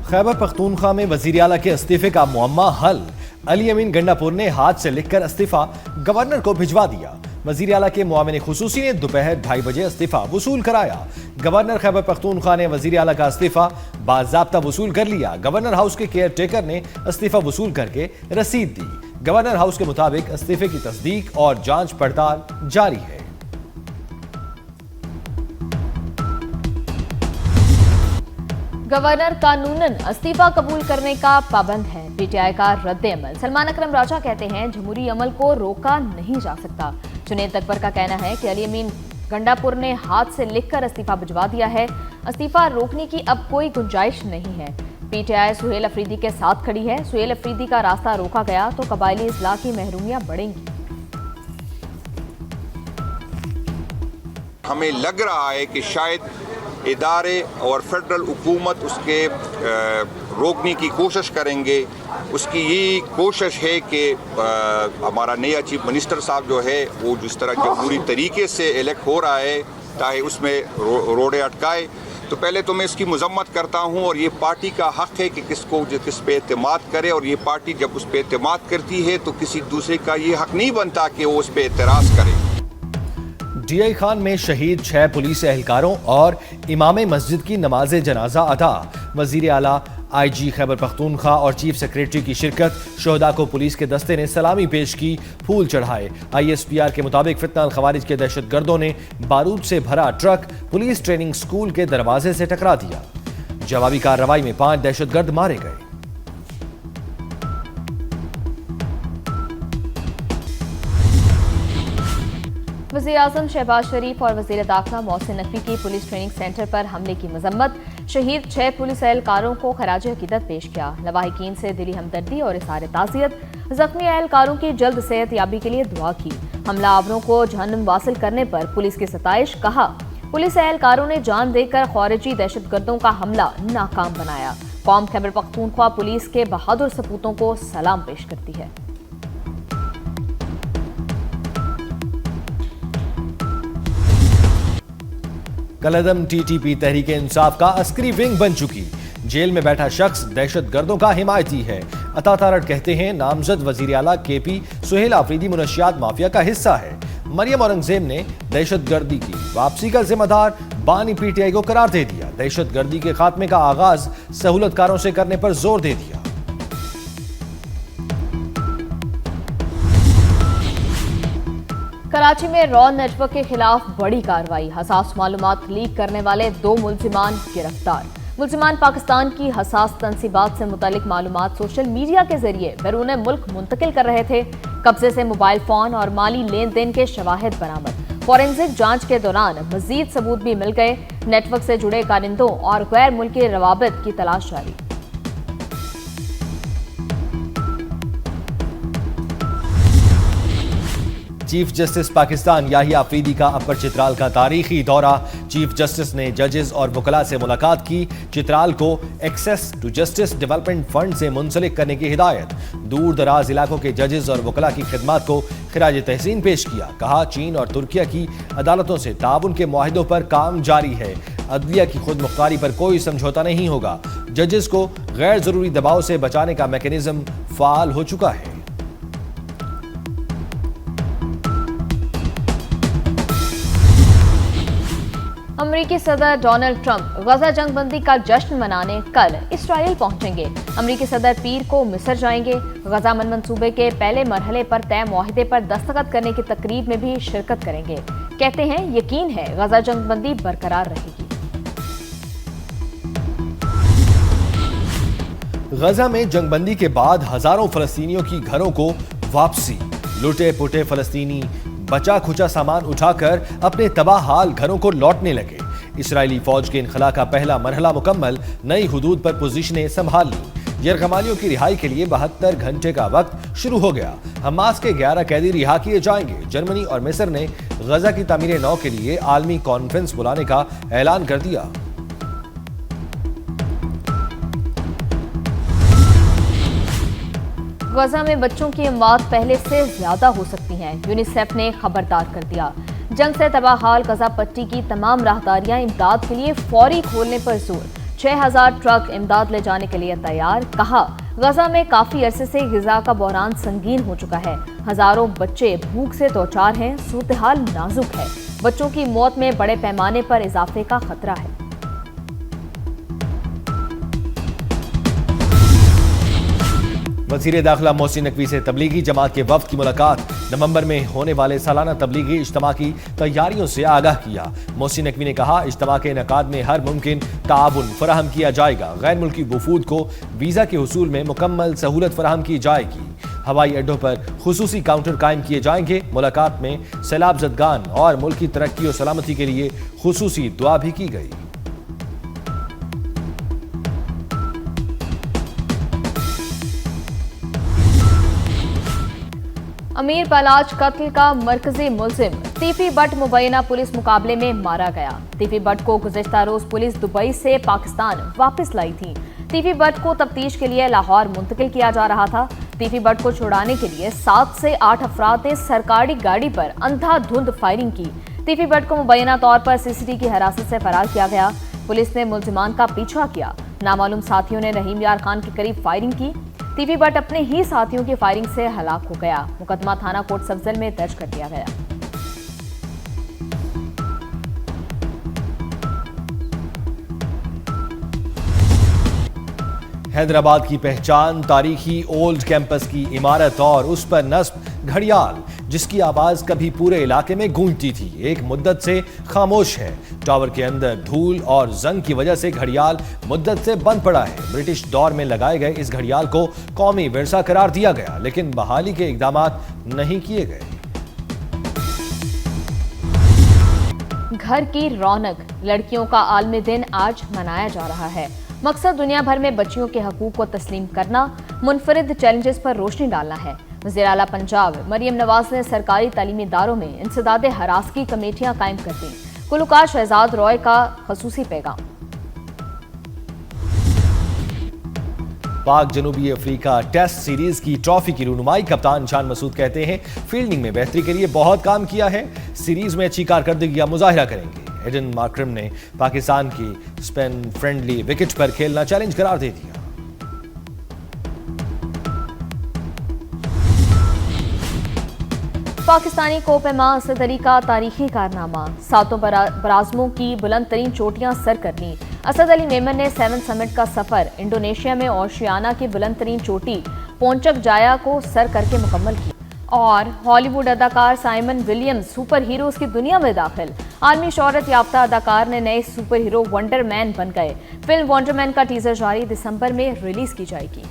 खैबर पख्तूनख्वा में वजीर आला के इस्तीफे का मुअम्मा हल। अली अमीन गंडापुर ने हाथ से लिखकर इस्तीफा गवर्नर को भिजवा दिया। वजीर आला के मुआविन खुसूसी ने दोपहर 2:30 बजे इस्तीफा वसूल कराया। गवर्नर खैबर पख्तूनख्वा ने वजीर आला का इस्तीफा बाज़ाब्ता वसूल कर लिया। गवर्नर हाउस के केयर टेकर ने इस्तीफा वसूल करके रसीद दी। गवर्नर हाउस के मुताबिक इस्तीफे की तस्दीक और जांच पड़ताल जारी है। गवर्नर कानूनन इस्तीफा कबूल करने का पाबंद है। पीटीआई का रद्द अमल। सलमान अकरम राजा कहते हैं जमहूरी अमल को रोका नहीं जा सकता। जुनैद अकबर का कहना है कि अली अमीन गंडापुर ने हाथ से लिखकर इस्तीफा भिजवा दिया है। इस्तीफा रोकने की अब कोई गुंजाइश नहीं है। पीटीआई सुहेल अफरीदी के साथ खड़ी है। सुहेल अफरीदी का रास्ता रोका गया तो कबायली इस्लाह की महरूमियां बढ़ेंगी। हमें लग रहा है कि शायद इदारे और फेडरल हुकूमत उसके रोकने की कोशिश करेंगे। उसकी यही कोशिश है कि हमारा नया चीफ मिनिस्टर साहब जो है वो जिस तरह जमहूरी तरीके से इलेक्ट हो रहा है चाहे उसमें रोड़े अटकाए। तो पहले तो मैं इसकी मजम्मत करता हूँ और ये पार्टी का हक है कि किस पे एतमाद करे, और ये पार्टी जब उस पे एतमाद करती है तो किसी दूसरे का ये हक नहीं बनता कि वो उस पर एतराज़ करे। डीआई खान में शहीद 6 पुलिस एहलकारों और इमाम मस्जिद की नमाज जनाजा अदा। वजीर आला, आईजी खैबर पख्तूनख्वा और चीफ सेक्रेटरी की शिरकत। शोहदा को पुलिस के दस्ते ने सलामी पेश की, फूल चढ़ाए। ISPR के मुताबिक फितना खवारिज के दहशतगर्दों ने बारूद से भरा ट्रक पुलिस ट्रेनिंग स्कूल के दरवाजे से टकरा दिया। जवाबी कार्रवाई में 5 दहशतगर्द मारे गए। वज़ीर आज़म शहबाज शरीफ और वज़ीर दाखिला मोहसिन नकवी की पुलिस ट्रेनिंग सेंटर पर हमले की मजम्मत। शहीद 6 पुलिस एहलकारों को खराज अकीदत पेश किया। लवाहिकीन से दिली हमदर्दी और इज़हार ताज़ियत। जख्मी एहलकारों की जल्द सेहत याबी के लिए दुआ की। हमलावरों को जहन्नुम वासिल करने पर पुलिस की सताइश। कहा पुलिस एहलकारों ने जान देकर खारिजी दहशतगर्दों का हमला नाकाम बनाया। कौम खैबर पख्तूनख्वा पुलिस के बहादुर सपूतों को सलाम पेश करती है। कलअदम TTP तहरीक इंसाफ का अस्करी विंग बन चुकी। जेल में बैठा शख्स दहशतगर्दों का हिमायती है। अता तारड़ कहते हैं नामजद वजीर आला KP सुहेल आफरीदी मुनशियात माफिया का हिस्सा है। मरियम औरंगजेब ने दहशतगर्दी की वापसी का जिम्मेदार बानी PTI को करार दे दिया। दहशतगर्दी के खात्मे का आगाज सहूलतकारों से करने पर जोर दे दिया। कराची में रॉ नेटवर्क के खिलाफ बड़ी कार्रवाई। हसास मालूमात लीक करने वाले 2 मुलजिमान गिरफ्तार। मुलजिमान पाकिस्तान की हसास तंसीबात से मुतालिक मालूमात सोशल मीडिया के जरिए बैरून मुल्क मुंतकिल कर रहे थे। कब्जे से मोबाइल फोन और माली लेन देन के शवाहिद बरामद। फॉरेंसिक जांच के दौरान मजीद सबूत भी मिल गए। नेटवर्क से जुड़े कारिंदों और गैर मुल्की रवाबित की तलाश जारी। चीफ जस्टिस पाकिस्तान याहिया अफरीदी का अपर चित्राल का तारीखी दौरा। चीफ जस्टिस ने जजेस और वकला से मुलाकात की। चित्राल को access to justice development fund से मुंसलिक करने की हिदायत। दूर दराज इलाकों के जजेस और वकला की खिदमत को खिराज तहसीन पेश किया। कहा चीन और तुर्किया की अदालतों से ताउन के मुआहिदों पर काम जारी है। अदलिया की खुद मुख्तारी पर कोई समझौता नहीं होगा। जजेस को गैर जरूरी दबाव से बचाने का मैकेनिज्म फाल हो चुका है। अमेरिकी सदर डोनाल्ड ट्रंप गजा जंगबंदी का जश्न मनाने कल इसराइल पहुंचेंगे। अमेरिकी सदर पीर को मिस्र जाएंगे। गजा मनसूबे के पहले मरहले पर तय मुआहिदे पर दस्तखत करने की तकरीब में भी शिरकत करेंगे। कहते हैं यकीन है गजा जंगबंदी बरकरार रहेगी। गजा में जंगबंदी के बाद हजारों फलस्तीनियों की घरों को वापसी। लुटे पुटे फलस्तीनी बचा खुचा सामान उठाकर अपने तबाह हाल घरों को लौटने लगे। इस्राएली फौज के इनखला का पहला मरहला मुकम्मल। नई हुदूद पर पोजीशनें संभाल ली। यरगमालियों की रिहाई के लिए 72 घंटे का वक्त शुरू हो गया। हमास के 11 कैदी रिहा किए जाएंगे। जर्मनी और मिस्र ने गजा की तामीर नौ के लिए आलमी कॉन्फ्रेंस बुलाने का ऐलान कर दिया। गजा में बच्चों की अमवात पहले से ज्यादा हो सकती हैं। यूनिसेफ ने खबरदार कर दिया। जंग से तबाह हाल गजा पट्टी की तमाम राहदारियां इमदाद के लिए फौरी खोलने पर जोर। 6000 ट्रक इमदाद ले जाने के लिए तैयार। कहा, गजा में काफी अरसे से गिजा का बहरान संगीन हो चुका है। हजारों बच्चे भूख से दो चार हैं। सूरत हाल नाजुक है। बच्चों की मौत में बड़े पैमाने पर इजाफे का खतरा है। वज़ीर दाखिला मोहसिन नकवी से तबलीगी जमात के वफ्द की मुलाकात। नवंबर में होने वाले सालाना तबलीगी इज्तिमा की तैयारियों से आगाह किया। मोहसिन नकवी ने कहा, इज्तिमा के इनेकाद में हर मुमकिन ताउन फराहम किया जाएगा। गैर मुल्की वफूद को वीज़ा के हुसूल में मुकम्मल सहूलत फराहम की जाएगी। हवाई अड्डों पर खुसूसी काउंटर कायम किए जाएंगे। मुलाकात में सैलाब ज़दगान और मुल्क की तरक्की और सलामती के लिए खुसूसी दुआ भी की गई। अमीर पलाज कत्ल का मरकजी मुलजिम तीफी बट मुबैना पुलिस मुकाबले में मारा गया। तीफी बट को गुज़िश्ता रोज पुलिस दुबई से पाकिस्तान वापस लाई थी। तीफी बट को तफ्तीश के लिए लाहौर मुंतकिल किया जा रहा था। तीफी बट को छुड़ाने के लिए 7 से 8 अफराद ने सरकारी गाड़ी पर अंधाधुंध फायरिंग की। तीफी बट को मुबैना तौर पर सीसीटी की हिरासत से फरार किया गया। पुलिस ने मुलजिमान का पीछा किया। नामालूम साथियों ने रहीम यार खान के करीब फायरिंग की। तीफी बट अपने ही साथियों की फायरिंग से हलाक हो गया। मुकदमा थाना कोट सफजल में दर्ज कर दिया गया। हैदराबाद की पहचान तारीखी ओल्ड कैंपस की इमारत और उस पर नस्ब घड़ियाल, जिसकी आवाज कभी पूरे इलाके में गूंजती थी, एक मुद्दत से खामोश है। टावर के अंदर धूल और जंग की वजह से घड़ियाल मुद्दत से बंद पड़ा है। ब्रिटिश दौर में लगाए गए इस घड़ियाल को कौमी विरसा करार दिया गया, लेकिन बहाली के इकदाम नहीं किए गए। घर की रौनक लड़कियों का आलमी दिन आज मनाया जा रहा है। मकसद दुनिया भर में बच्चियों के हकूक को तस्लीम करना, मुनफरिद चैलेंजेस पर रोशनी डालना है। वज़ीर आला पंजाब मरियम नवाज ने सरकारी तालीमी इदारों में इंसदादे हरासगी कमेटियां कायम कर दी। गुलकार शहजाद रॉय का खसूसी पैगाम। पाक जनूबी अफ्रीका टेस्ट सीरीज की ट्रॉफी की रुनुमाई कप्तान शान मसूद कहते हैं, फील्डिंग में बेहतरी के लिए बहुत काम किया है। सीरीज में अच्छी कारकर्दगी का मुजाहिरा करेंगे। एडन मार्करम ने पाकिस्तान की स्पिन फ्रेंडली विकेट पर खेलना चैलेंज करार दे दिया। पाकिस्तानी कोपेमा असद अली का तारीखी कारनामा, सातों बराज़मों की बुलंद तरीन चोटियां सर कर लीं। असद अली मेमन ने 7 समिट का सफर इंडोनेशिया में ओशियाना की बुलंद तरीन चोटी पोंचक जाया को सर करके मुकम्मल की। और हॉलीवुड अदाकार साइमन विलियम्स सुपर हीरोज की दुनिया में दाखिल। आलमी शोहरत याफ्ता अदाकार ने नए सुपर हीरो वंडर मैन बन गए। फिल्म वंडर मैन का टीजर जारी दिसंबर में रिलीज की जाएगी।